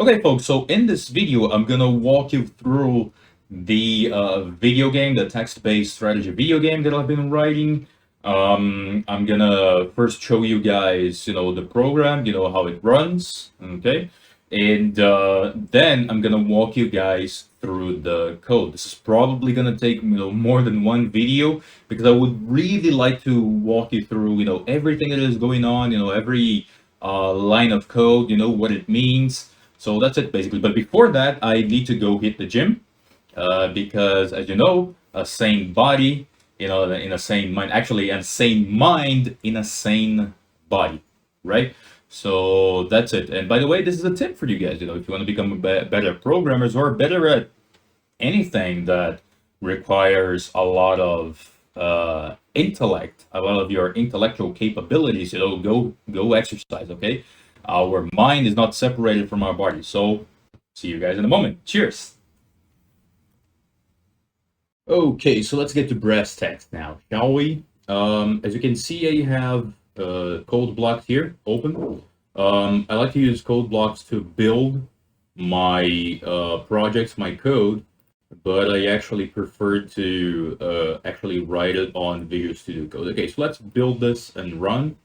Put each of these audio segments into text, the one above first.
Okay, folks, so in this video, I'm gonna walk you through the video game, the text-based strategy video game that I've been writing. I'm gonna first show you guys, the program, how it runs, okay? And then I'm gonna walk you guys through the code. This is probably gonna take, more than one video because I would really like to walk you through, everything that is going on, every line of code, what it means. So that's it basically. But before that, I need to go hit the gym because, as you know, a sane body, in a sane mind, actually, a sane mind in a sane body, right? So that's it. And by the way, this is a tip for you guys. If you want to become better programmers or better at anything that requires a lot of intellect, a lot of your intellectual capabilities, go exercise. Okay, our mind is not separated from our body. So see you guys in a moment. Cheers. Okay, so let's get to brass tacks now, shall we? As you can see, I have code blocks here open. I like to use code blocks to build my projects, my code, but I actually prefer to actually write it on Visual Studio Code. Okay, so let's build this and run.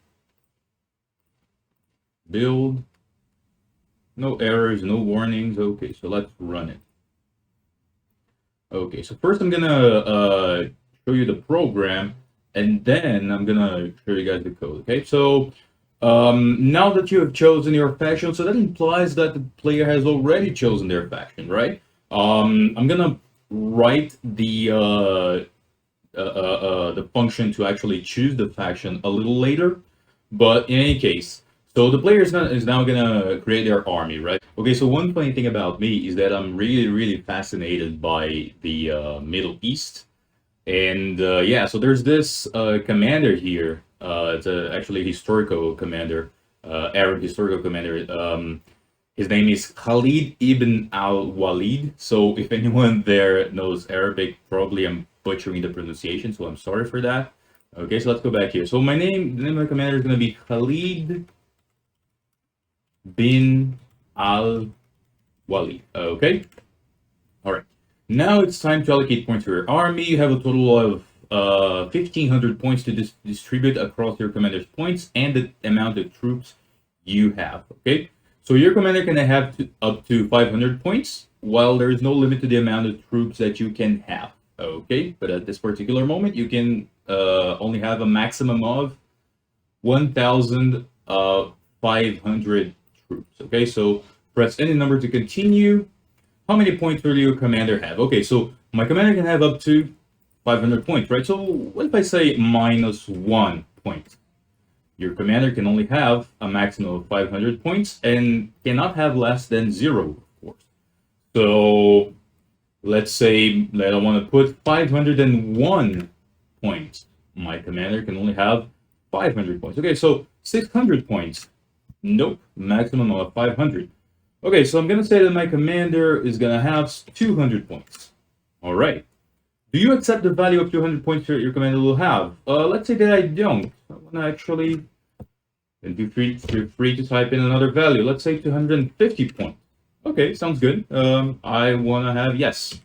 Build. No errors, no warnings. Okay, so let's run it. Okay, so first I'm gonna show you the program, and then I'm gonna show you guys the code. Okay, so now that you have chosen your faction, so that implies that the player has already chosen their faction, right? I'm gonna write the function to actually choose the faction a little later, but in any case, so the player is now gonna create their army, right? Okay, so one funny thing about me is that I'm really, really fascinated by the Middle East. And yeah, so there's this commander here. It's actually a historical commander, Arab historical commander. His name is Khalid ibn al-Walid. So if anyone there knows Arabic, probably I'm butchering the pronunciation, so I'm sorry for that. Okay, so let's go back here. So the name of my commander is going to be Khalid bin al-Walid. Okay, all right. Now it's time to allocate points to your army. You have a total of 1,500 points to distribute across your commander's points and the amount of troops you have. Okay, so your commander can have up to 500 points, while there is no limit to the amount of troops that you can have. Okay, but at this particular moment, you can only have a maximum of 1,500 troops. Okay, so press any number to continue. How many points will your commander have? Okay, so my commander can have up to 500 points, right? So what if I say -1 point? Your commander can only have a maximum of 500 points and cannot have less than 0, of course. So let's say that I want to put 501 points. My commander can only have 500 points. Okay, so 600 points. Nope, maximum of 500. Okay, so I'm going to say that my commander is going to have 200 points. All right. Do you accept the value of 200 points that your commander will have? Let's say that I don't. I want to actually... And feel free to type in another value. Let's say 250 points. Okay, sounds good. I want to have, yes,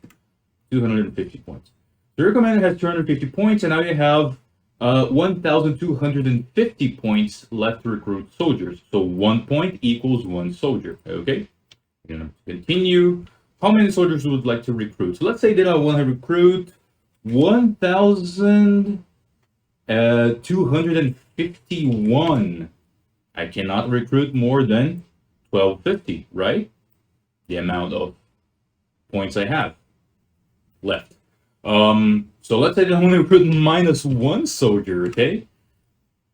250 points. So your commander has 250 points, and now you have 1,250 points left to recruit soldiers. So 1 point equals 1 soldier. Okay, we're gonna continue. How many soldiers would like to recruit? So let's say that I want to recruit 1,251. I cannot recruit more than 1,250, right? The amount of points I have left. So let's say that I only recruit -1 soldier, okay?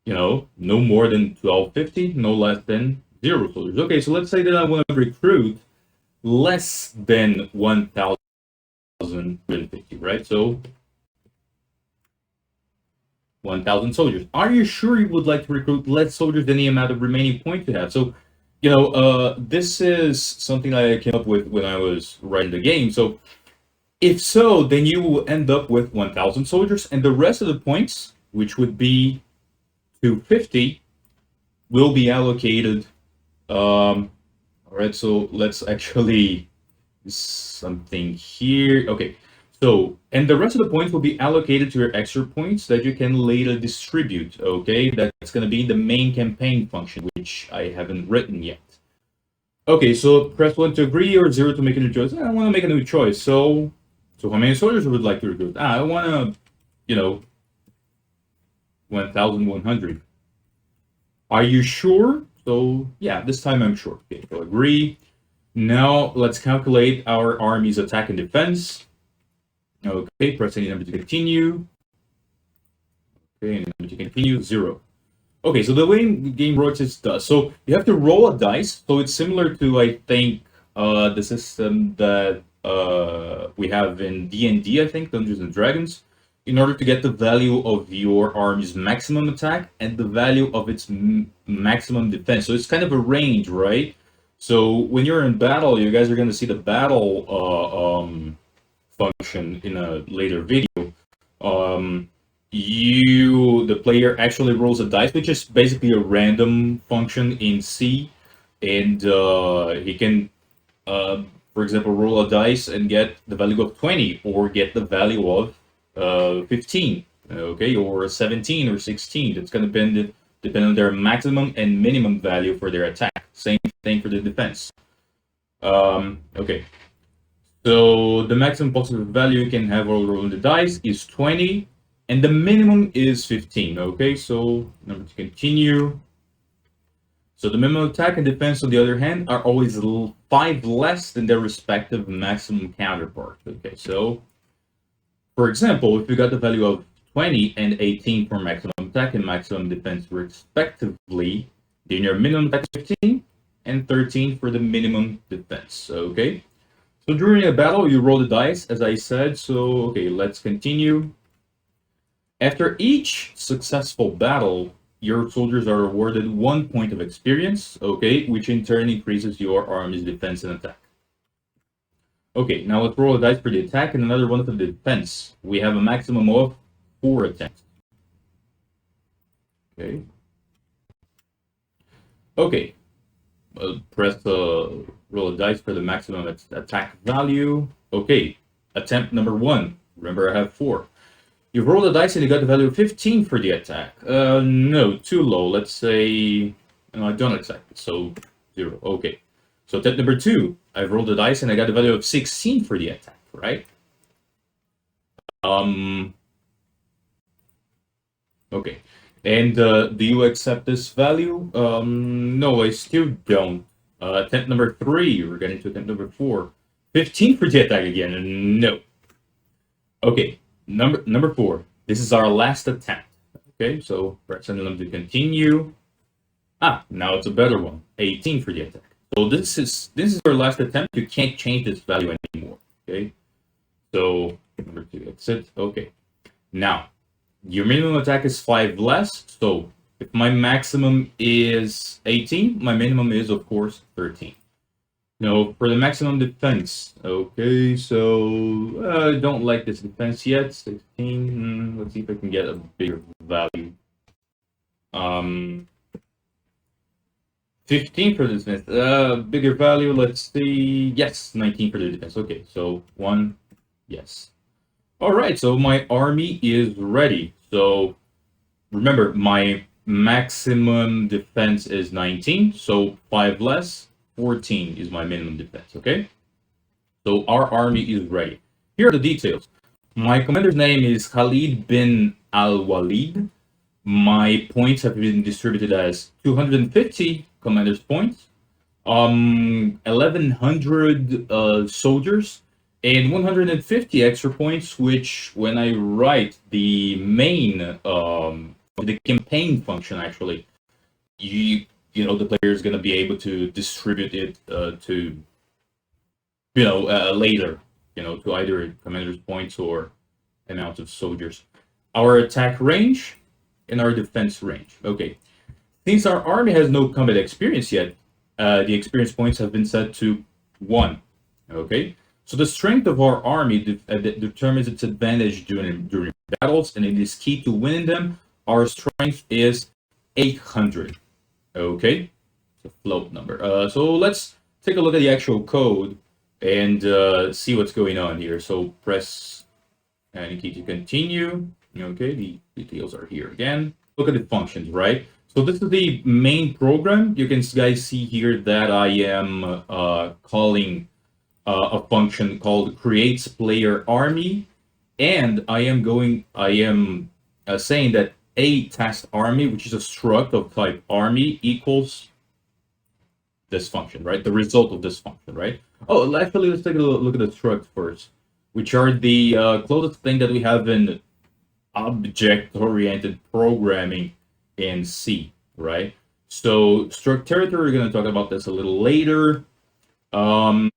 No more than 1,250, no less than 0 soldiers. Okay, so let's say that I want to recruit less than 1,050, right? So 1,000 soldiers. Are you sure you would like to recruit less soldiers than the amount of remaining points you have? So, this is something I came up with when I was writing the game. So, if so, then you will end up with 1,000 soldiers, and the rest of the points, which would be 250, will be allocated All right, so let's actually something here. Okay, so and the rest of the points will be allocated to your extra points that you can later distribute. Okay, that's going to be the main campaign function, which I haven't written yet. Okay, so press 1 to agree or 0 to make a new choice. I want to make a new choice. So how many soldiers would like to recruit? I want to, 1,100. Are you sure? So yeah, this time I'm sure. Okay, so agree. Now let's calculate our army's attack and defense. Okay, press any number to continue. Okay, any number to continue, 0. Okay, so the way the game works is thus. So you have to roll a dice. So it's similar to, I think, the system that we have in D&D, I think, Dungeons and Dragons, in order to get the value of your army's maximum attack and the value of its maximum defense. So it's kind of a range, right? So when you're in battle, you guys are going to see the battle function in a later video. The player actually rolls a dice, which is basically a random function in C, and he can, for example, roll a dice and get the value of 20, or get the value of 15, okay, or 17 or 16. That's going to depend on their maximum and minimum value for their attack. Same thing for the defense. Okay. So the maximum possible value you can have while rolling the dice is 20, and the minimum is 15. Okay, so number to continue. So the minimum attack and defense, on the other hand, are always 5 less than their respective maximum counterpart. Okay, so for example, if you got the value of 20 and 18 for maximum attack and maximum defense respectively, then your minimum attack is 15 and 13 for the minimum defense. Okay. So during a battle, you roll the dice, as I said. So, okay, let's continue. After each successful battle, your soldiers are awarded 1 point of experience, okay, which in turn increases your army's defense and attack. Okay, now let's roll a dice for the attack and another one for the defense. We have a maximum of 4 attacks. Okay. Okay. Press roll a dice for the maximum attack value. Okay, attempt number 1. Remember, I have 4. You roll the dice and you got the value of 15 for the attack. No, too low. Let's say, no, I don't accept it, so 0. Okay. So attempt number 2. I rolled the dice and I got the value of 16 for the attack, right? Okay. And do you accept this value? No, I still don't. Attempt number 3, we're getting to attempt number 4. 15 for the attack again, no. Okay, number 4. This is our last attempt. Okay, so press them to continue. Now it's a better one. 18 for the attack. So this is our last attempt. You can't change this value anymore. Okay, so number 2, exit. Okay, now your minimum attack is 5 less, so if my maximum is 18, my minimum is, of course, 13. No, for the maximum defense. Okay, so I don't like this defense yet. 16. Let's see if I can get a bigger value. 15 for the defense. Bigger value. Let's see. Yes, 19 for the defense. Okay, so 1. Yes. All right, so my army is ready. So remember, my maximum defense is 19, so 5 less, 14 is my minimum defense, okay? So our army is ready. Here are the details. My commander's name is Khalid bin al-Walid. My points have been distributed as 250 commander's points, 1,100 soldiers, and 150 extra points, which when I write the main the campaign function, actually, the player is going to be able to distribute it to later, to either commander's points or amount of soldiers. Our attack range and our defense range. Okay, since our army has no combat experience yet, the experience points have been set to 1. Okay. So the strength of our army determines its advantage during battles, and it is key to winning them. Our strength is 800. Okay, it's a float number. So let's take a look at the actual code and see what's going on here. So press any key to continue. Okay, the details are here again. Look at the functions, right? So this is the main program. You can guys see here that I am calling a function called creates player army, and I am saying that a test army, which is a struct of type army, equals this function, right? The result of this function, right? Oh, actually, let's take a look at the structs first, which are the closest thing that we have in object-oriented programming in C, right? So struct territory, we're going to talk about this a little later. Okay,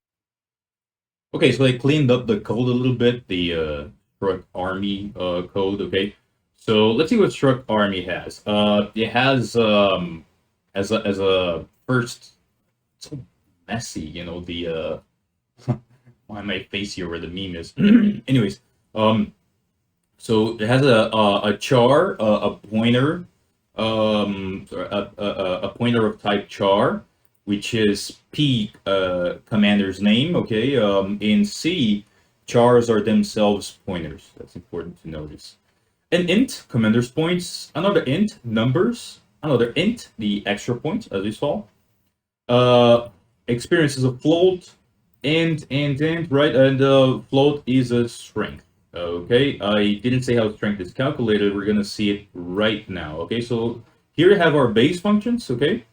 so I cleaned up the code a little bit, the struct army code, okay? So let's see what struct army has. It has as a first, so messy, you know, the why my face here where the meme is. Anyways, so it has a char, a pointer, a pointer of type char, which is P commander's name. Okay, in C, chars are themselves pointers. That's important to notice. An int, commander's points. Another int, numbers. Another int, the extra points, as we saw. Experience is a float. Int, right? And float is a strength. Okay, I didn't say how strength is calculated. We're gonna see it right now. Okay, so here we have our base functions. Okay,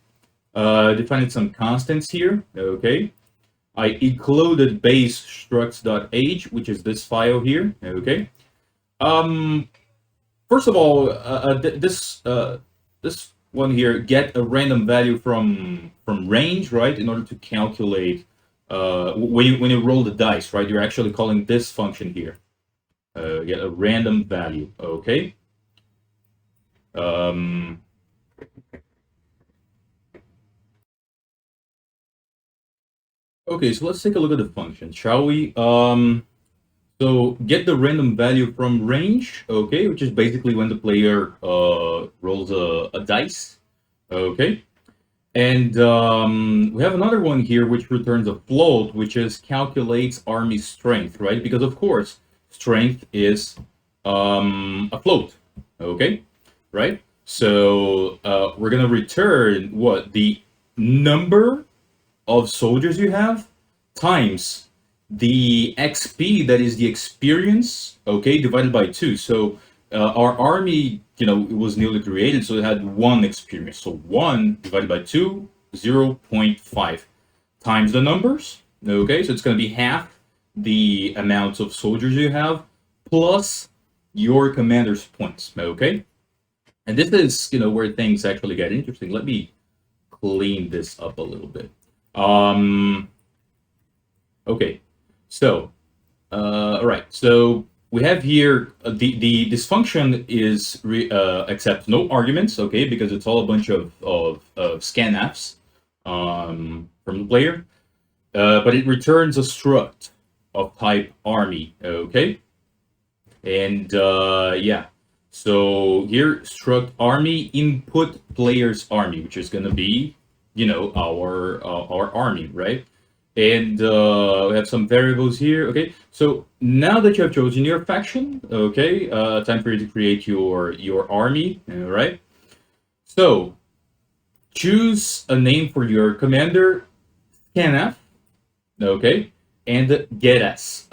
defining some constants here. Okay, I included base structs.h, which is this file here. Okay, first of all, this one here, get a random value from range, right? In order to calculate when you roll the dice, right? You're actually calling this function here. Get a random value, okay? Okay, so let's take a look at the function, shall we? So get the random value from range, okay, which is basically when the player rolls a dice, okay? And we have another one here which returns a float, which is calculates army strength, right? Because of course, strength is a float, okay, right? So we're gonna return what the number of soldiers you have times the XP, that is the experience, okay, divided by 2. So our army, you know, it was newly created, so it had 1 experience. So 1 divided by 2, 0.5 times the numbers, okay? So it's going to be half the amount of soldiers you have plus your commander's points, okay? And this is, you know, where things actually get interesting. Let me clean this up a little bit. Okay, so, all right, so we have here this function is accepts no arguments, okay, because it's all a bunch of scanfs from the player, but it returns a struct of type army, okay, and yeah, so here struct army input player's army, which is gonna be, you know, our army, right? And we have some variables here. Okay, so now that you have chosen your faction, okay, time for you to create your army. All right. So choose a name for your commander, scanf, okay, and getS,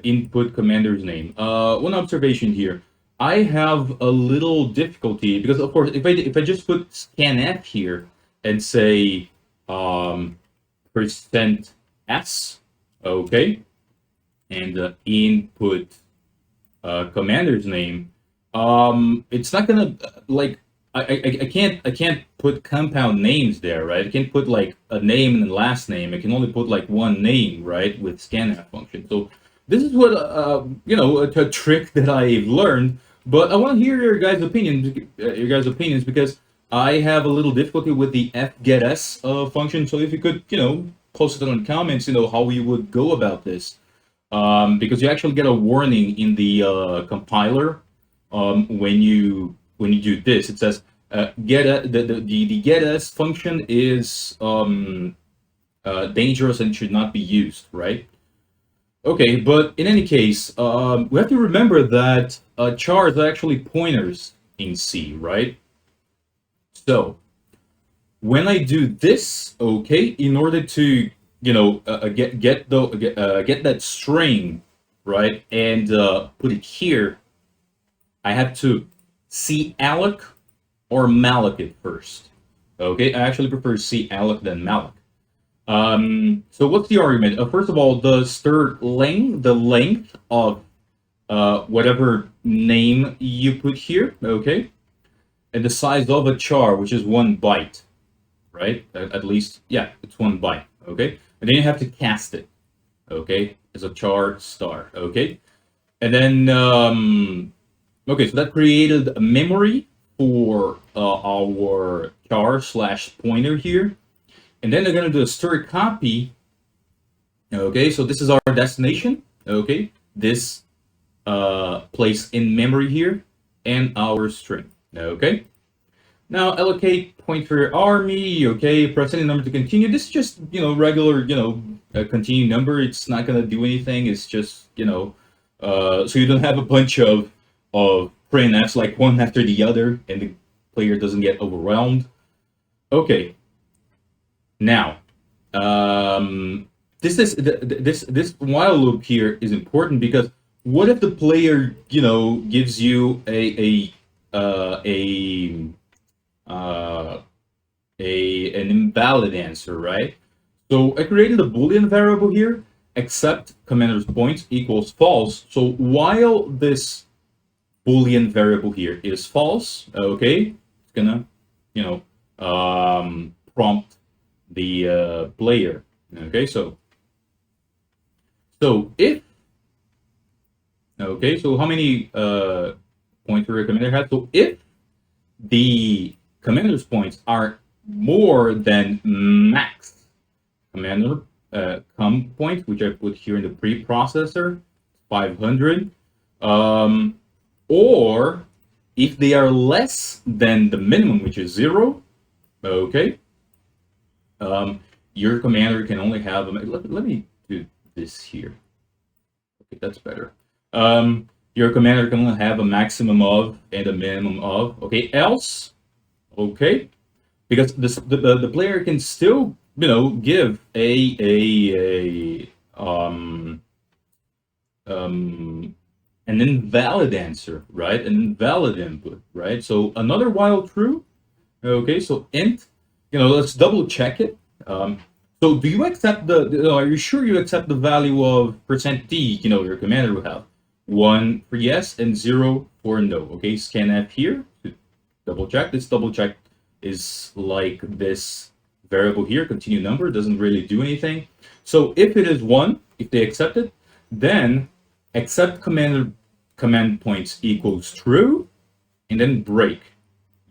input commander's name. One observation here. I have a little difficulty because, of course, if I just put scanf here and say percent S, okay, and input commander's name, it's not gonna like I can't put compound names there, right? I can't put like a name and a last name. I can only put like one name, right, with scanf function. So this is what you know, a trick that I've learned. But I want to hear your guys' opinions, because I have a little difficulty with the fgetS function. So if you could, you know, post it on comments, you know, how you would go about this, because you actually get a warning in the compiler when you do this. It says the getS function is dangerous and should not be used, right? Okay, but in any case, we have to remember that chars are actually pointers in C, right? So when I do this, okay, in order to get that string, right, and put it here, I have to see alloc or malloc it first. Okay, I actually prefer see alloc than malloc. So what's the argument? First of all, the length of whatever name you put here, okay, and the size of a char, which is 1 byte, right? At least, yeah, it's 1 byte, okay? And then you have to cast it, okay, as a char star, okay? And then, okay, so that created a memory for our char slash pointer here. And then they're going to do a stir copy. Okay, so this is our destination. Okay, this place in memory here and our string. Okay, now allocate point for your army. Okay, press any number to continue. This is just regular a continue number. It's not going to do anything. It's just so you don't have a bunch of printfs like one after the other, and the player doesn't get overwhelmed. Okay. Now, this while loop here is important because what if the player gives you an invalid answer, right? So I created a Boolean variable here, except commander's points equals false. So while this Boolean variable here is false, okay, it's gonna prompt the player. Okay, so if how many points the commander has? So if the commander's points are more than max commander points, which I put here in the preprocessor, 500, or if they are less than the minimum, which is 0, okay, your commander can only have let me do this here. Okay, that's better. Your commander can only have a maximum of and a minimum of. Okay, else, okay, because the player can still give an invalid answer, right? An invalid input, right? So another while true. Okay, so int. Let's double check it. So do you accept are you sure you accept the value of %d, your commander will have? 1 for yes and 0 for no. Okay, scanf here to double check. This double check is like this variable here, continue number, doesn't really do anything. So if it is 1, if they accept it, then accept command points equals true, and then break.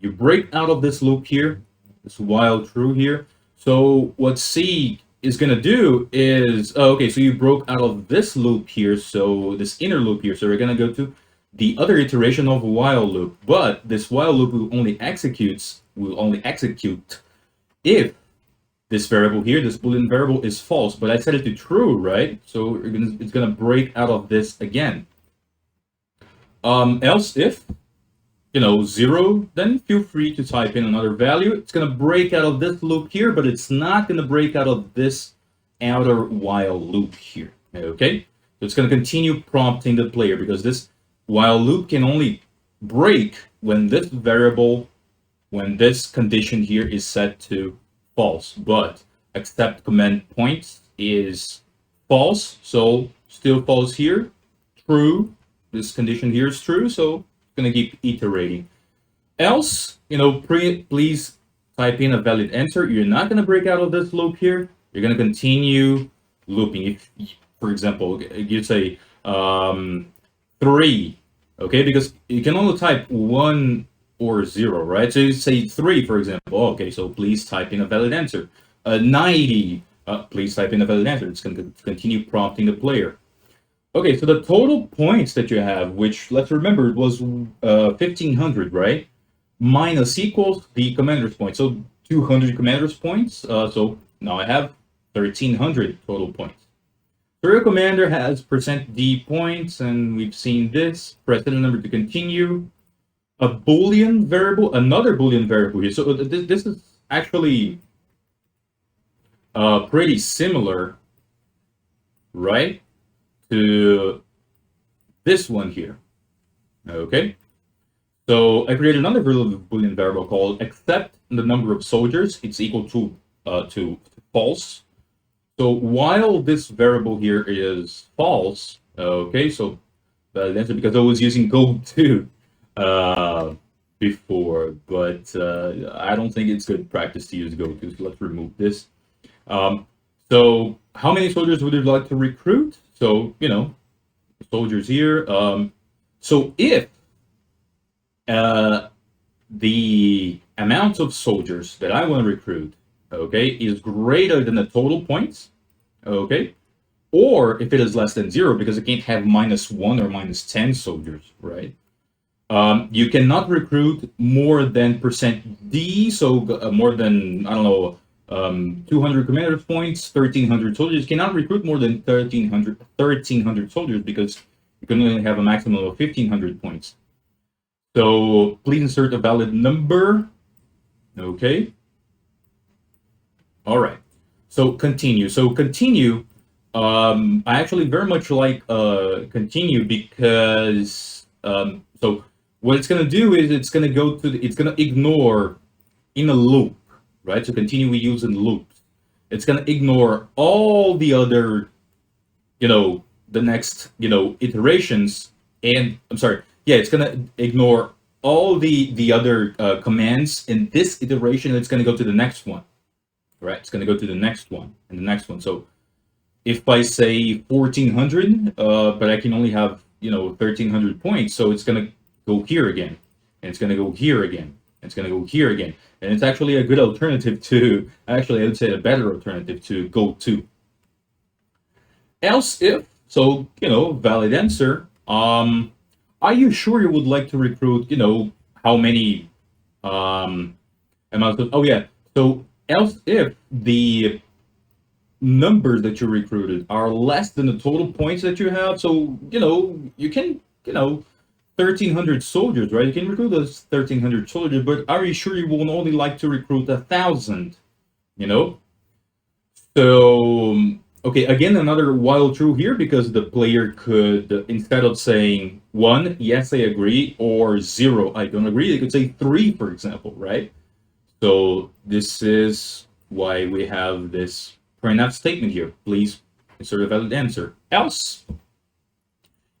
You break out of this loop here, this while true here. So what C is going to do is, okay, so you broke out of this loop here, so this inner loop here. So we're going to go to the other iteration of while loop. But this while loop will only execute if this variable here, this Boolean variable, is false. But I set it to true, right? So it's going to break out of this again. Else if 0, then feel free to type in another value. It's going to break out of this loop here, but it's not going to break out of this outer while loop here. Okay? So it's going to continue prompting the player because this while loop can only break when this variable, when this condition here is set to false. But accept command points is false, so still false here. True, this condition here is true, so going to keep iterating. Else, please type in a valid answer. You're not going to break out of this loop here. You're going to continue looping. If, for example, you say 3, okay, because you can only type 1 or 0, right? So you say 3, for example. Okay, so please type in a valid answer. 90, please type in a valid answer. It's going to continue prompting the player. Okay, so the total points that you have, which let's remember it was 1500, right? Minus equals the commander's points. So 200 commander's points. So now I have 1,300 total points. Serial commander has %d points, and we've seen this. Press the number to continue. A Boolean variable, another Boolean variable here. So this is actually pretty similar, right, to this one here. Okay. So I created another Boolean variable called accept the number of soldiers. It's equal to false. So while this variable here is false, okay, so that's because I was using go2 before, but I don't think it's good practice to use go2, so let's remove this. So how many soldiers would you like to recruit? So, soldiers here. So if the amount of soldiers that I want to recruit, okay, is greater than the total points, okay, or if it is less than 0, because it can't have -1 or -10 soldiers, right? You cannot recruit more than %d, so more than, I don't know, 200 commander's points, 1,300 soldiers. You cannot recruit more than 1,300 soldiers because you can only have a maximum of 1,500 points. So please insert a valid number. Okay. All right. So continue. I actually very much like continue because so what it's gonna do is it's gonna ignore in a loop, right? So continue we use in loops. It's gonna ignore all the other, the next, iterations, and I'm sorry, yeah, it's gonna ignore all the other commands in this iteration, and it's gonna go to the next one, right? It's gonna go to the next one and the next one. So if I say 1,400, but I can only have 1,300 points, so it's gonna go here again, and it's gonna go here again, and it's gonna go here again, and it's actually a good alternative to, actually I would say a better alternative to go2. Else if, so valid answer. Are you sure you would like to recruit? How many amounts of? Oh yeah. So else if the numbers that you recruited are less than the total points that you have, so you can 1,300 soldiers, right? You can recruit those 1,300 soldiers, but are you sure you would only like to recruit 1,000? So okay, again another while true here, because the player could, instead of saying 1, yes I agree, or 0, I don't agree, they could say 3, for example, right? So this is why we have this printf statement here. Please insert a valid answer. Else,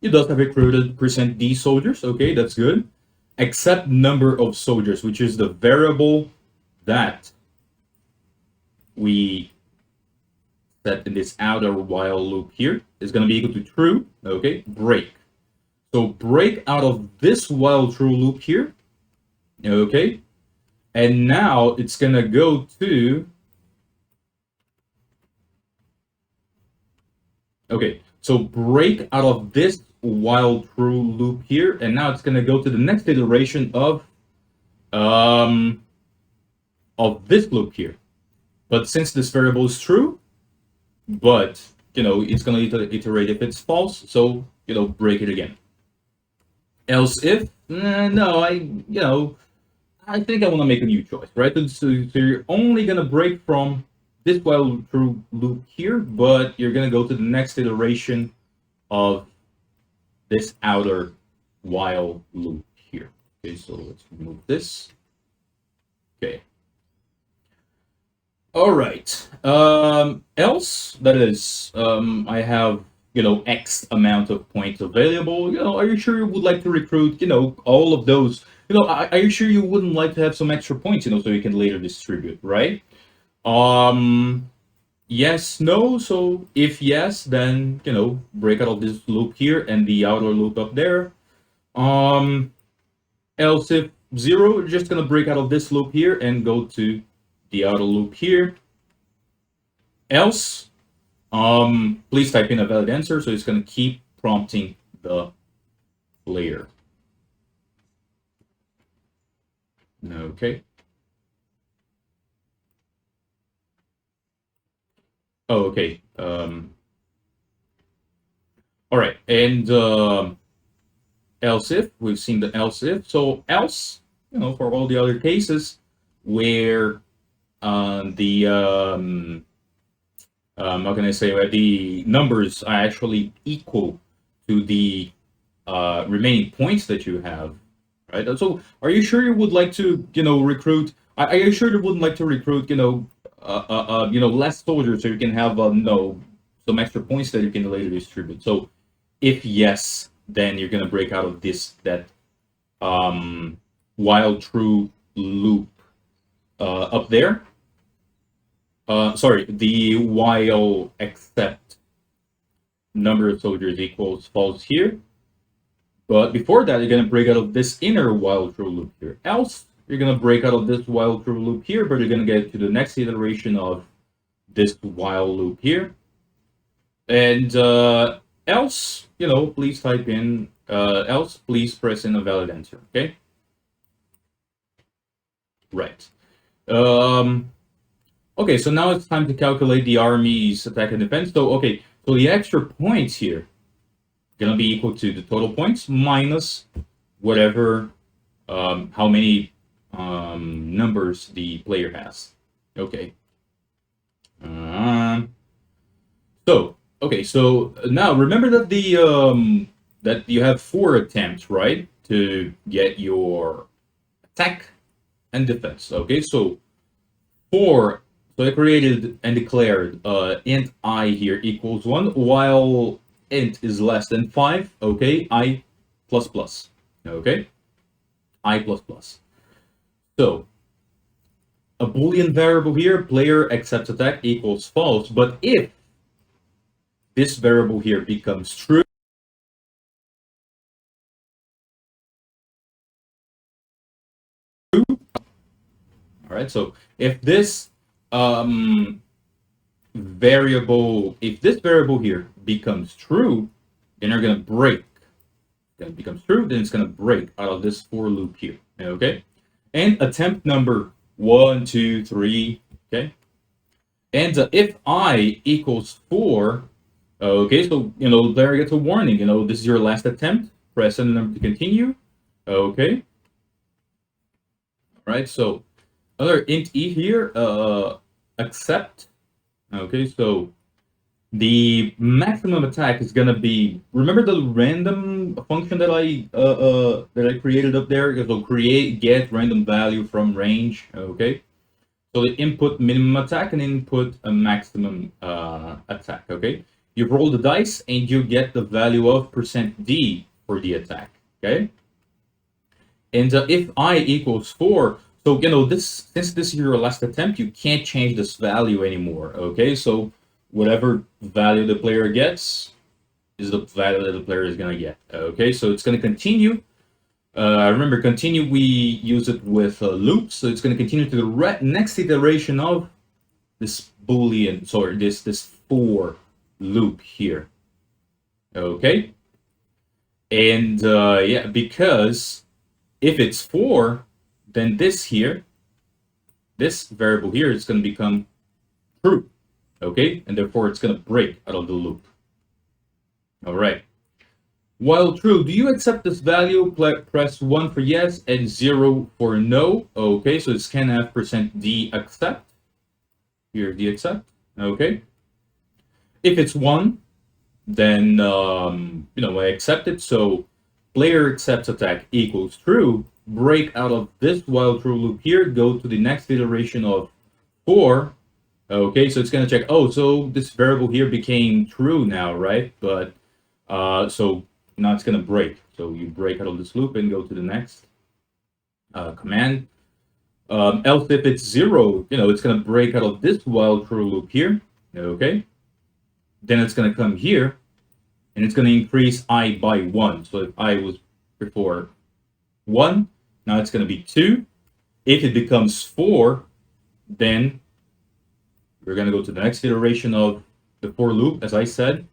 you does have recruited %d soldiers. Okay, that's good. Accept number of soldiers, which is the variable that we set in this outer while loop here, is going to be equal to true. Okay, break. So break out of this while true loop here. Okay, and now it's going to go to, okay, so break out of this while true loop here, and now it's going to go to the next iteration of this loop here. But since this variable is true, but it's going to iterate if it's false, so break it again. Else if no, I think I want to make a new choice, right? So you're only going to break from this while true loop here, but you're going to go to the next iteration of this outer while loop here. Okay, so let's remove this. Okay. All right. Else, that is, I have X amount of points available. Are you sure you would like to recruit all of those? Are you sure you wouldn't like to have some extra points so you can later distribute, right? Yes, no. So if yes, then break out of this loop here and the outer loop up there. Else if 0, you're just gonna break out of this loop here and go to the outer loop here. Else, please type in a valid answer, so it's gonna keep prompting the player. Okay. Oh, okay. All right, and else if we've seen the else if. So else, for all the other cases where the how can I say, where the numbers are actually equal to the remaining points that you have, right? So, are you sure you would like to, recruit? Are you sure you wouldn't like to recruit, less soldiers so you can have, some extra points that you can later distribute? So, if yes, then you're gonna break out of that um, while true loop up there. Sorry, the while except number of soldiers equals false here. But before that, you're going to break out of this inner while true loop here. Else, you're going to break out of this while true loop here, but you're going to get to the next iteration of this while loop here. And else, please type in, else, please press in a valid answer, okay? Right. Okay, so now it's time to calculate the army's attack and defense. So, okay, so the extra points here gonna be equal to the total points minus whatever, how many numbers the player has. Okay. So, okay, so now remember that that you have 4 attempts, right, to get your attack and defense. Okay, so 4. So I created and declared int I here equals 1, while int is less than 5. Okay, I plus plus. Okay, I plus plus. So a Boolean variable here, player accepts attack equals false. But if this variable here becomes true, all right. So if this variable here becomes true, then you're gonna break. Then it becomes true, then it's gonna break out of this for loop here. Okay, and attempt number 1, 2, 3. Okay, and if I equals 4, okay, so there gets a warning. This is your last attempt. Press the number to continue. Okay, all right. So another int e here, accept. Okay, so the maximum attack is gonna be. Remember the random function that I created up there? So create get random value from range. Okay, so the input minimum attack and input a maximum attack. Okay, you roll the dice and you get the value of %d for the attack. Okay, and if I equals 4, so this, since this is your last attempt, you can't change this value anymore. Okay, so whatever value the player gets is the value that the player is gonna get. Okay, so it's gonna continue. Remember, continue, we use it with loops, so it's gonna continue to the next iteration of this Boolean, sorry, this for loop here. Okay, and yeah, because if it's 4, then this variable here is going to become true. Okay, and therefore it's going to break out of the loop. All right. While true, do you accept this value? Press 1 for yes and 0 for no. Okay, so it's scanf %d accept. Here, d accept. Okay. If it's 1, then I accept it. So player accepts attack equals true. Break out of this while true loop here. Go to the next iteration of 4. Okay, so it's gonna check. Oh, so this variable here became true now, right? But so now it's gonna break. So you break out of this loop and go to the next command. Else if it's 0, it's gonna break out of this while true loop here. Okay, then it's gonna come here, and it's gonna increase I by 1. So if I was before 1, now it's gonna be 2. If it becomes 4, then we're going to go to the next iteration of the for loop, as I said.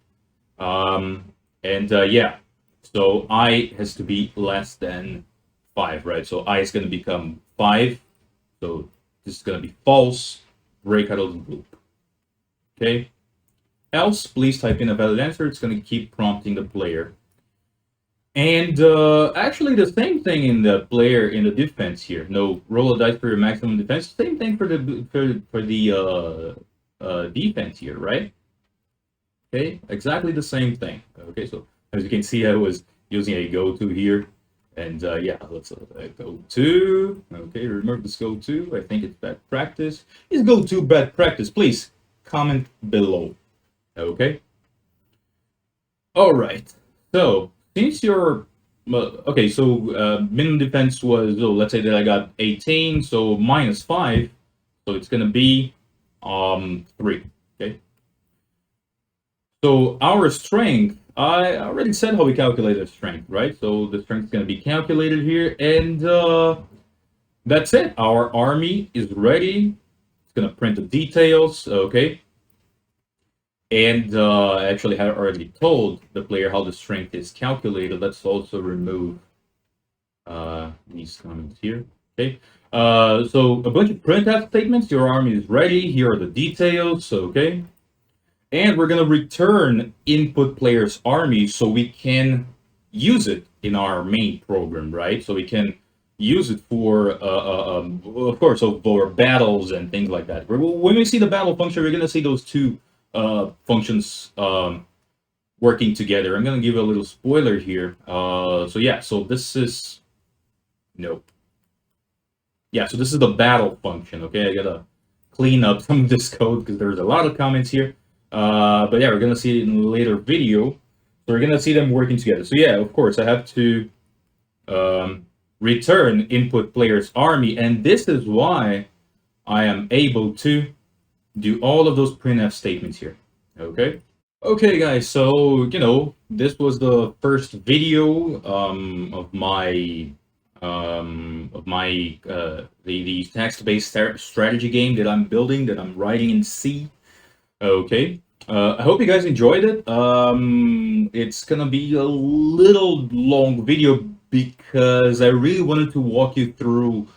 Yeah, so I has to be less than 5, right? So I is going to become 5. So this is going to be false. Break out of the loop. Okay? else, please type in a valid answer. It's going to keep prompting the player. And actually, the same thing in the player in the defense here. No, roll a dice for your maximum defense. Same thing for the defense here, right? Okay, exactly the same thing. Okay, so as you can see, I was using a go-to here, and yeah, let's go to. Okay, remember this go-to. I think it's bad practice. Is go-to bad practice? Please comment below. Okay. All right. So since you're okay, so minimum defense was, oh, let's say that I got 18, so minus 5, so it's gonna be 3. Okay. So our strength, I already said how we calculated strength, right? So the strength is gonna be calculated here, and that's it. Our army is ready. It's gonna print the details, okay? And actually, I had already told the player how the strength is calculated. Let's also remove these comments here. Okay. So a bunch of printf statements. Your army is ready. Here are the details. Okay. And we're gonna return input player's army so we can use it in our main program, right? So we can use it for, of course, so for battles and things like that. When we see the battle function, we're gonna see those two functions working together. I'm gonna give you a little spoiler here. So yeah, so this is nope. Yeah, so this is the battle function. Okay, I gotta clean up some of this code because there's a lot of comments here. But yeah, we're gonna see it in a later video. So we're gonna see them working together. So yeah, of course, I have to return input player's army, and this is why I am able to do all of those printf statements here. Okay. Okay, guys. So this was the first video of my the text-based strategy game that I'm building, that I'm writing in C. Okay. I hope you guys enjoyed it. It's gonna be a little long video because I really wanted to walk you through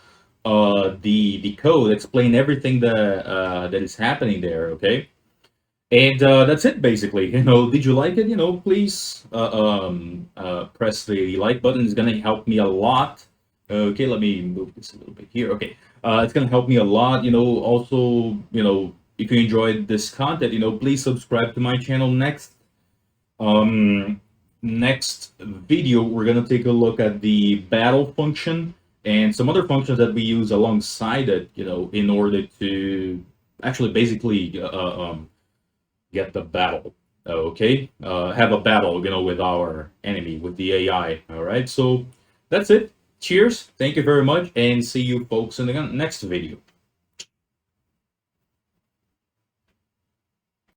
the code, explain everything that is happening there. Okay. And that's it, basically. Did you like it? Please press the like button. It's gonna help me a lot. Okay, let me move this a little bit here. Okay, it's gonna help me a lot. Also, if you enjoyed this content, please subscribe to my channel. Next video, we're gonna take a look at the battle function and some other functions that we use alongside it. In order to actually basically get the battle. Okay, have a battle, with our enemy, with the AI. All right, so that's it. Cheers. Thank you very much, and see you folks in the next video.